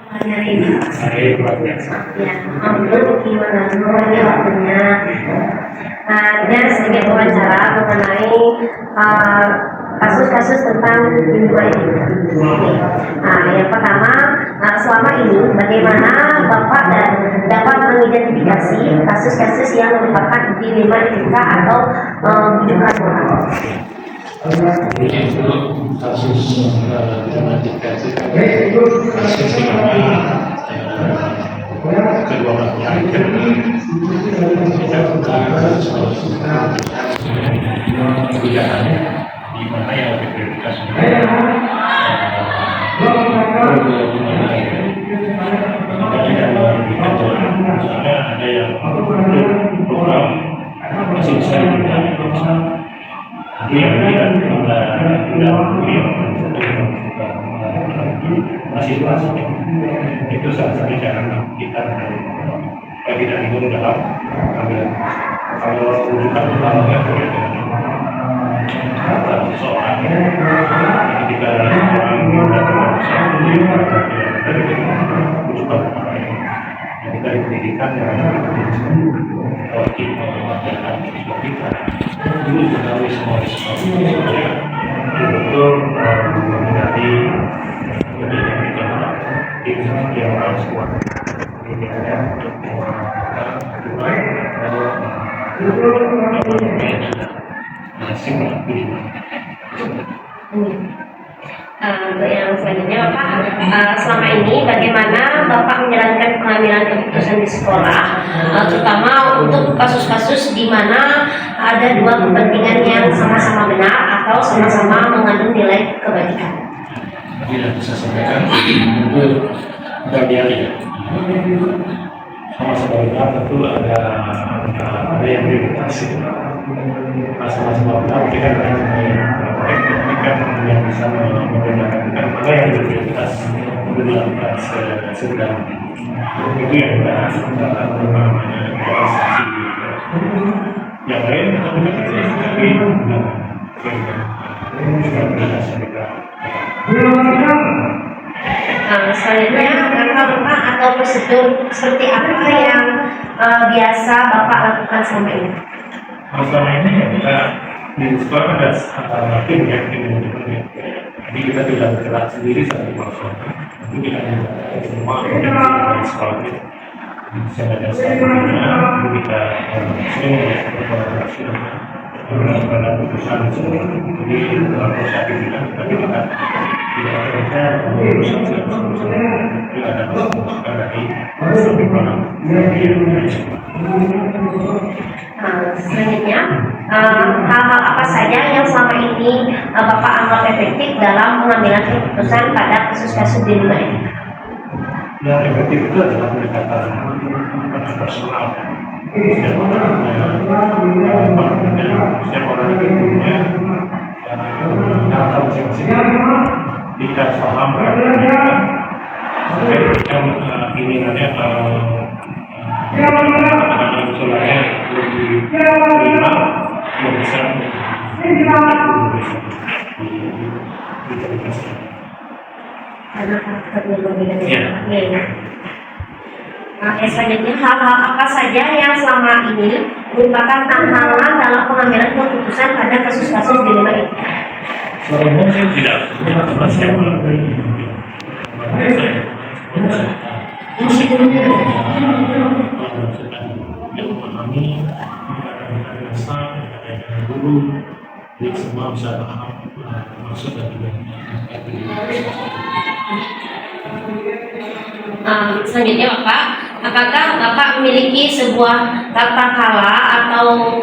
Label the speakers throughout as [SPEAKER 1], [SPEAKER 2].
[SPEAKER 1] Hari ini.
[SPEAKER 2] Saya luar biasa.
[SPEAKER 1] Ya, untuk gimana semuanya waktunya. Ada sedikit wawancara mengenai kasus-kasus tentang lingkungan ini. Yang pertama, selama ini bagaimana Bapak dapat mengidentifikasi kasus-kasus yang merupakan dilema etika atau bujukan moral?
[SPEAKER 2] Jadi itu kasus tematika itu kasus di mana kedua belah pihak tidak kebijakan di mana yang lebih prioritas ada yang program masih bisa diberikan. Dia tidak masih itu salah satu cara kita bagi dari itu dalam kalau rujukan utamanya kata seseorang ketika seseorang rujukan ketika di pendidikan yang wajib mengajarkan siswa kita dulu diketahui semua supaya betul menghindari yang harus kuat. Ini ada
[SPEAKER 1] Untuk yang selanjutnya Bapak, selama ini bagaimana Bapak menjalankan pengambilan keputusan di sekolah, terutama untuk kasus-kasus di mana ada dua kepentingan yang sama-sama benar atau sama-sama mengandung nilai kebaikan?
[SPEAKER 2] Tidak bisa sampaikan untuk bagian ya. Sama-sama benar tentu ada yang prioritas itu. Sama-sama benar kita kan yang bisa membedakan mana yang prioritas untuk dilakukan segera. Itu yang kita yang lain tapi
[SPEAKER 1] selanjutnya langkah-langkah atau prosedur seperti apa yang biasa Bapak lakukan selama ini?
[SPEAKER 2] Selama ini ya kita di sekolah ada tim ya, jadi kita tidak bergerak sendiri saat di sekolah. Itu kita semua di sekolah itu. Saya ada strategi kita berkolaborasi pada putusan jadi dalam proses kita tidak ada masukan dari
[SPEAKER 1] selanjutnya hal-hal apa saja yang selama ini Bapak anggap efektif dalam pengambilan keputusan pada kasus-kasus di luar ini?
[SPEAKER 2] Yang efektif itu adalah pendekatan personal. Setiap orang itu punya cara masing-masing. Jika paham inginannya usulannya lebih prima, bisa
[SPEAKER 1] Karena karakternya berbeda. Selanjutnya hal-hal apa saja yang selama ini merupakan tantangan dalam pengambilan keputusan pada kasus-kasus di luar ini?
[SPEAKER 2] Umum sih tidak siapa yang memahami guru jadi semua bisa paham maksud dan
[SPEAKER 1] selanjutnya Bapak, apakah Bapak memiliki sebuah tata cara atau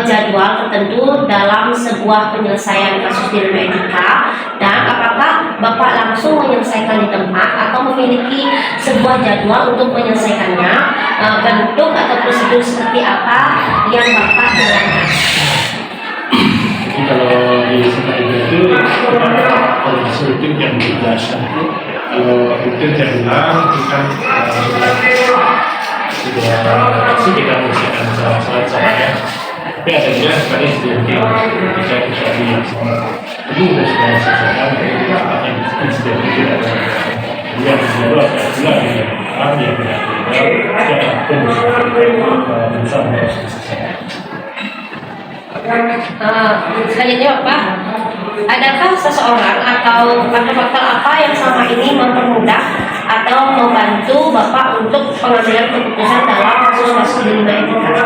[SPEAKER 1] jadwal tertentu dalam sebuah penyelesaian kasus dilema etika, dan apakah Bapak langsung menyelesaikan di tempat atau memiliki sebuah jadwal untuk menyelesaikannya, bentuk atau prosedur seperti apa yang Bapak jalankan?
[SPEAKER 2] Jadi kalau di sekolah itu kondisi rutin yang dijelaskan itu kalau rutin yang benar kita sudah kita mengusahakan salah ya. Tapi ada juga sekali sedikit bisa dilaksanakan. Itu sudah selesai. Insiden tidak ada. yang kedua adalah yang bisa
[SPEAKER 1] Selanjutnya Bapak, adakah seseorang atau faktor-faktor apa yang selama ini mempermudah atau membantu Bapak untuk pengambilan keputusan dalam kasus-kasus di lima etika?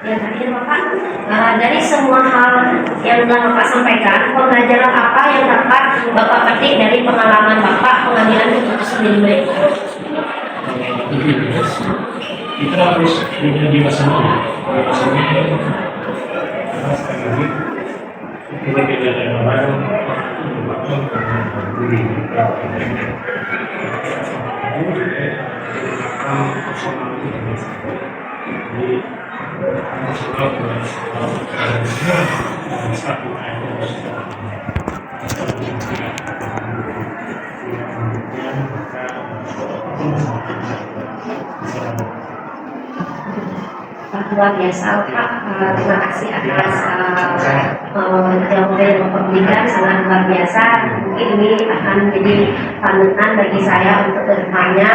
[SPEAKER 1] Yang terakhir Bapak, dari semua hal yang telah Bapak sampaikan, pembelajaran apa yang dapat Bapak petik dari pengalaman Bapak pengambilan keputusan di lima etika?
[SPEAKER 2] Kita harus punya jiwa seni. Jiwa seni karena sekali lagi kita tidak ada orang diri
[SPEAKER 1] Luar biasa Pak, terima kasih atas jawaban yang Bapak berikan, sangat luar biasa. Mungkin ini akan menjadi panutan bagi saya untuk kedepannya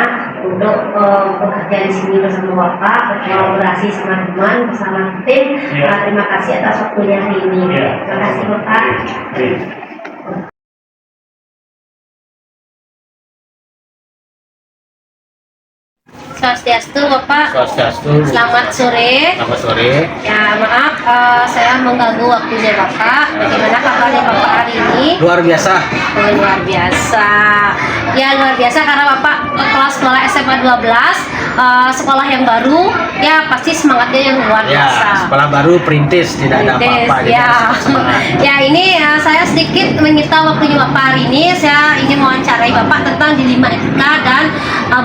[SPEAKER 1] untuk bekerja di sini bersama Bapak, berkolaborasi sama teman, bersama tim. Terima kasih atas waktunya hari ini. Terima kasih Bapak. Swastiastu Bapak.
[SPEAKER 3] Swastiastu.
[SPEAKER 1] Selamat sore.
[SPEAKER 3] Selamat sore.
[SPEAKER 1] Ya maaf, saya mengganggu waktunya Bapak. Bagaimana kabarnya Bapak hari ini?
[SPEAKER 3] Luar biasa.
[SPEAKER 1] Oh, luar biasa. Ya luar biasa karena Bapak kelas sekolah SMA 12, sekolah yang baru, ya pasti semangatnya yang luar
[SPEAKER 3] Ya,
[SPEAKER 1] biasa.
[SPEAKER 3] sekolah baru perintis, tidak ada apa-apa.
[SPEAKER 1] Ya, ya ini saya sedikit menyita waktunya Bapak hari ini. Saya ingin mewawancarai Bapak tentang dilema etika dan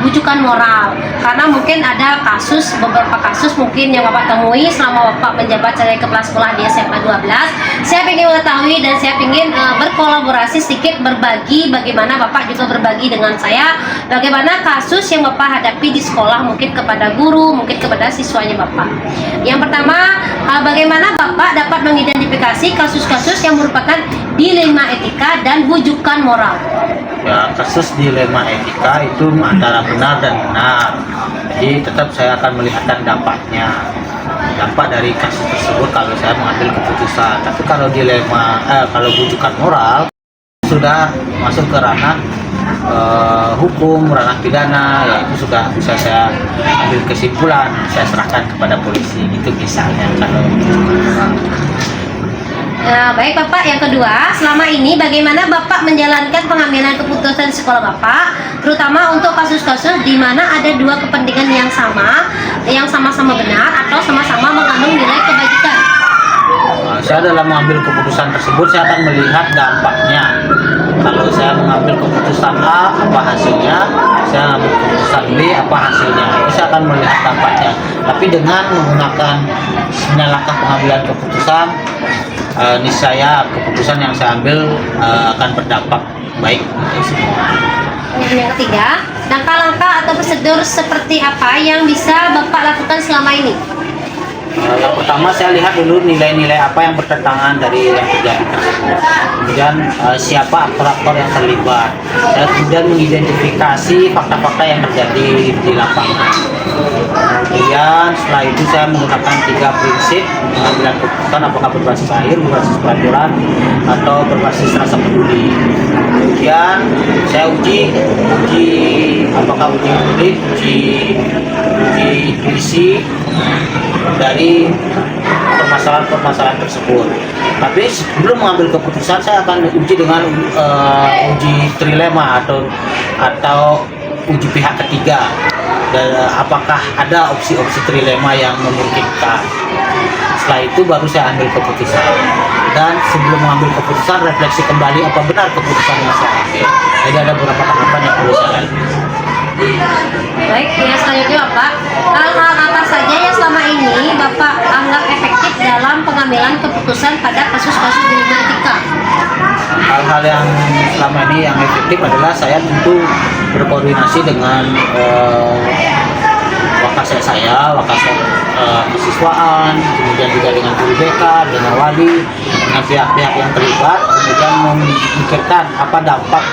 [SPEAKER 1] bujukan moral. Karena mungkin ada kasus, beberapa kasus mungkin yang Bapak temui selama Bapak menjabat sebagai kepala sekolah di SMA 12. Saya ingin mengetahui dan saya ingin berkolaborasi sedikit, berbagi bagaimana Bapak juga berbagi dengan saya bagaimana kasus yang Bapak hadapi di sekolah, mungkin kepada guru, mungkin kepada siswanya Bapak. Yang pertama, bagaimana Bapak dapat mengidentifikasi kasus-kasus yang merupakan dilema etika dan bujukan moral.
[SPEAKER 3] Ya, kasus dilema etika itu antara benar dan benar. Jadi tetap saya akan melihatkan dampaknya, dampak dari kasus tersebut kalau saya mengambil keputusan. Tapi kalau kalau bujukan moral sudah masuk ke ranah hukum, ranah pidana, ya itu sudah bisa saya ambil kesimpulan, saya serahkan kepada polisi. Itu misalnya kalau bujukan moral.
[SPEAKER 1] Nah, baik Bapak, yang kedua, selama ini bagaimana Bapak menjalankan pengambilan keputusan sekolah Bapak, terutama untuk kasus-kasus di mana ada dua kepentingan yang sama-sama benar atau sama-sama mengandung nilai kebajikan?
[SPEAKER 3] Saya dalam mengambil keputusan tersebut, saya akan melihat dampaknya. Kalau saya mengambil keputusan A, apa hasilnya? Saya mengambil keputusan B, apa hasilnya? Itu saya akan melihat dampaknya. Tapi dengan menggunakan 9 langkah pengambilan keputusan, niscaya keputusan yang saya ambil akan berdampak baik untuk semua.
[SPEAKER 1] Yang ketiga, langkah-langkah atau prosedur seperti apa yang bisa Bapak lakukan selama ini?
[SPEAKER 3] Yang pertama saya lihat dulu nilai-nilai apa yang bertentangan dari yang terjadi tersebut. Kemudian siapa aktor-aktor yang terlibat. Dan kemudian mengidentifikasi fakta-fakta yang terjadi di lapangan. Kemudian setelah itu saya menggunakan 3 prinsip pengambilan keputusan, apakah berbasis akhir, berbasis peraturan, atau berbasis rasa peduli. Kemudian saya uji apakah uji publik, uji intuisi dari permasalahan tersebut. Tapi sebelum mengambil keputusan, saya akan uji dengan uji trilema atau uji pihak ketiga. Dan apakah ada opsi-opsi trilema yang memungkinkan. Setelah itu baru saya ambil keputusan. Dan sebelum mengambil keputusan, refleksi kembali apa benar keputusan yang saya ambil. Jadi ada beberapa tahapan yang perlu saya lalui.
[SPEAKER 1] Baik, ya selanjutnya Bapak, hal-hal apa saja yang selama ini Bapak anggap efektif dalam pengambilan keputusan pada kasus-kasus dilema etika?
[SPEAKER 3] Hal-hal yang selama ini yang efektif adalah saya tentu berkoordinasi dengan wakasek saya, wakasek kesiswaan, kemudian juga dengan guru BK, dengan wali, dengan pihak-pihak yang terlibat, kemudian memikirkan apa dampak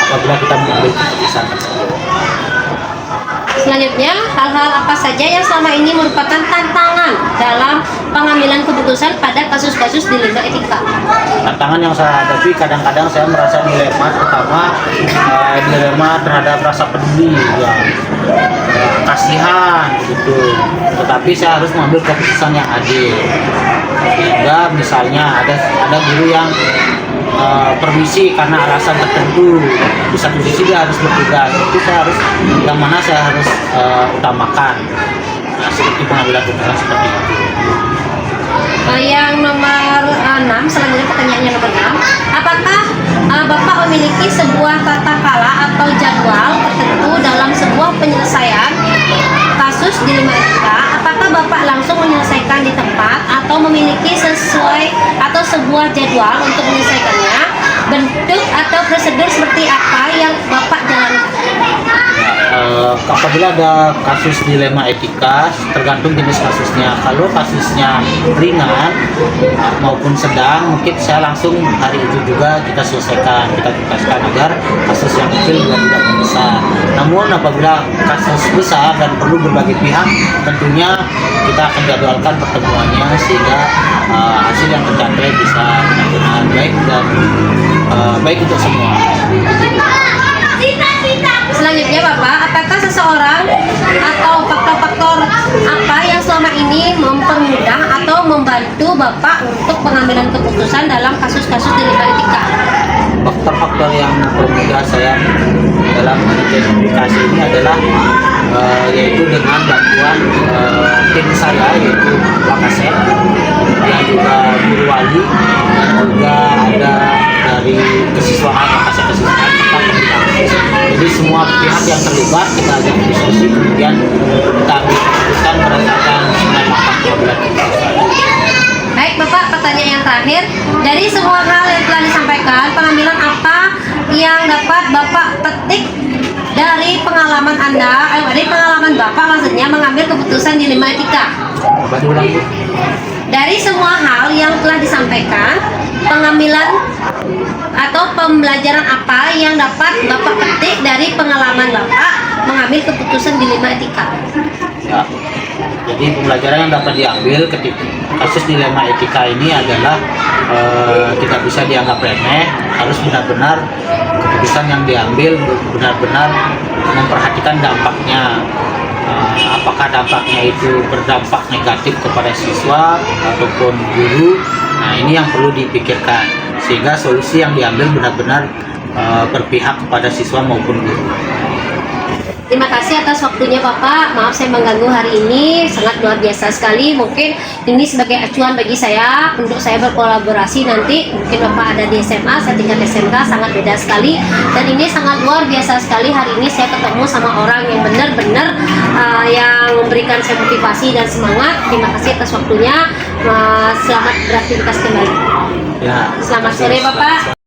[SPEAKER 3] apabila kita mengambil keputusan tersebut.
[SPEAKER 1] Selanjutnya, hal-hal apa saja yang selama ini merupakan tantangan dalam pengambilan keputusan pada kasus-kasus dilema etika?
[SPEAKER 3] Tantangan yang saya hadapi kadang-kadang saya merasa dilema, terutama dilema terhadap rasa peduli, ya, kasihan gitu. Tetapi saya harus mengambil keputusan yang adil. Sehingga misalnya ada guru yang permisi karena alasan tertentu, di satu sisi dia harus bertugas, itu saya harus yang mana saya harus utamakan. Nah, seperti pengambilan keputusan seperti itu.
[SPEAKER 1] Yang nomor 6, selanjutnya pertanyaannya nomor 6, apakah Bapak memiliki sebuah tata cara atau jadwal tertentu dalam sebuah penyelesaian kasus dilema etika? Apakah Bapak langsung menyelesaikan di tempat atau memiliki sesuai atau sebuah jadwal untuk menyelesaikannya? Bentuk atau prosedur seperti apa yang Bapak jalankan?
[SPEAKER 3] Apabila ada kasus dilema etika, tergantung jenis kasusnya. Kalau kasusnya ringan maupun sedang, mungkin saya langsung hari itu juga kita selesaikan, kita tuntaskan agar kasus yang kecil juga tidak membesar. Namun apabila kasus besar dan perlu berbagai pihak, tentunya kita akan jadwalkan pertemuannya sehingga hasil yang tercapai bisa benar-benar baik dan baik untuk semua.
[SPEAKER 1] Selanjutnya Bapak, apakah seseorang atau faktor-faktor apa yang selama ini mempermudah atau membantu Bapak untuk pengambilan keputusan dalam kasus-kasus dilema etika?
[SPEAKER 3] Faktor-faktor yang mempermudah saya dalam mengidentifikasi ini adalah yaitu dengan bantuan tim saya, yaitu wakasek, dan juga guru wali, dan juga ada dari kesiswaan, wakasek kesiswaan, serta pembinaan. Jadi semua pihak yang terlibat kita ajak diskusi, kemudian kita ambil keputusan berdasarkan semua matang pengambilan keputusan.
[SPEAKER 1] Baik Bapak, pertanyaan yang terakhir, dari semua hal yang telah disampaikan, pengambilan apa yang dapat Bapak petik dari pengalaman Anda, dari pengalaman Bapak maksudnya mengambil keputusan dilema etika?
[SPEAKER 3] Coba diulang, Bu.
[SPEAKER 1] Dari semua hal yang telah disampaikan, pengambilan atau pembelajaran apa yang dapat Bapak petik dari pengalaman Bapak mengambil keputusan dilema etika?
[SPEAKER 3] Ya. Jadi pembelajaran yang dapat diambil ketika kasus dilema etika ini adalah tidak bisa dianggap remeh, harus benar-benar keputusan yang diambil benar-benar memperhatikan dampaknya. Apakah dampaknya itu berdampak negatif kepada siswa ataupun guru? Nah, ini yang perlu dipikirkan sehingga solusi yang diambil benar-benar berpihak kepada siswa maupun guru.
[SPEAKER 1] Terima kasih atas waktunya Bapak. Maaf saya mengganggu hari ini, sangat luar biasa sekali. Mungkin ini sebagai acuan bagi saya untuk saya berkolaborasi nanti. Mungkin Bapak ada di SMA, saya tingkat SMK, sangat beda sekali. Dan ini sangat luar biasa sekali. Hari ini saya ketemu sama orang yang benar-benar yang memberikan saya motivasi dan semangat. Terima kasih atas waktunya. Selamat beraktivitas kembali.
[SPEAKER 3] Ya,
[SPEAKER 1] Selamat sore Bapak.